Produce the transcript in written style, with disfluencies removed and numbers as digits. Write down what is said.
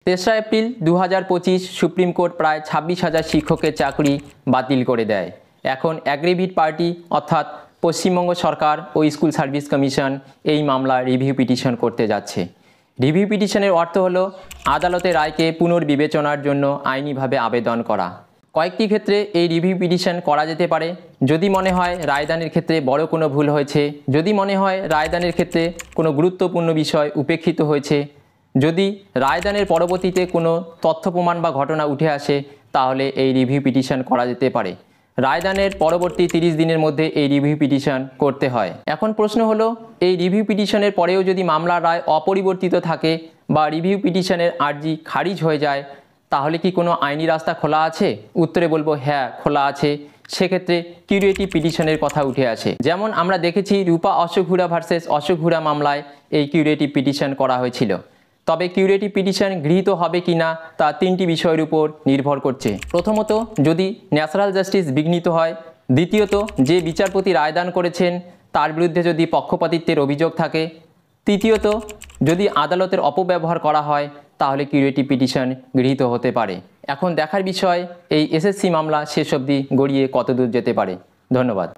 তেসরা April 2025 supreme court প্রায় 26,000 শিক্ষকের চাকরি বাতিল করে দেয়। এখন অ্যাগ্রিভিড পার্টি অর্থাৎ পশ্চিমবঙ্গ সরকার ও স্কুল সার্ভিস কমিশন এই মামলা রিভিউ পিটিশন করতে যাচ্ছে। রিভিউ পিটিশনের অর্থ হলো আদালতের রায়কে পুনর্বিবেচনার জন্য আইনিভাবে আবেদন করা। কয়েকটি ক্ষেত্রে এই রিভিউ পিটিশন করা যেতে পারে। যদি মনে হয় রায়দানের ক্ষেত্রে বড় কোনো ভুল হয়েছে, যদি মনে হয় রায়দানের ক্ষেত্রে কোনো গুরুত্বপূর্ণ বিষয় উপেক্ষিত হয়েছে, যদি রায়দানের পরবর্তীতে কোনো তথ্য প্রমাণ বা ঘটনা উঠে আসে, তাহলে এই রিভিউ পিটিশন করা যেতে পারে। রায়দানের পরবর্তী 30 দিনের মধ্যে এই রিভিউ পিটিশন করতে হয়। এখন প্রশ্ন হলো, এই রিভিউ পিটিশনের পরেও যদি মামলার রায় অপরিবর্তিত থাকে বা রিভিউ পিটিশনের আর্জি খারিজ হয়ে যায়, তাহলে কি কোনো আইনি রাস্তা খোলা আছে? উত্তরে বলবো হ্যাঁ, খোলা আছে। সেক্ষেত্রে কিউরেটিভ পিটিশনের কথা উঠে আসে। যেমন আমরা দেখেছি রূপা অশোক হুরা ভার্সেস অশোক হুরা মামলায় এই কিউরেটিভ পিটিশন করা হয়েছিল। তবে কিউরেটিভ পিটিশন গৃহীত হবে কিনা তা 3টি বিষয়ের উপর নির্ভর করছে। প্রথমত, যদি ন্যাচারাল জাস্টিস বিঘ্নিত হয়। দ্বিতীয়ত, যে বিচারপতি রায়দান করেছেন তার বিরুদ্ধে যদি পক্ষপাতিত্বের অভিযোগ থাকে। তৃতীয়ত, যদি আদালতের অপব্যবহার করা হয়, তাহলে কিউরেটিভ পিটিশন গৃহীত হতে পারে। এখন দেখার বিষয় এই এসএসসি মামলা শেষ অবধি গড়িয়ে কতদূর যেতে পারে। ধন্যবাদ।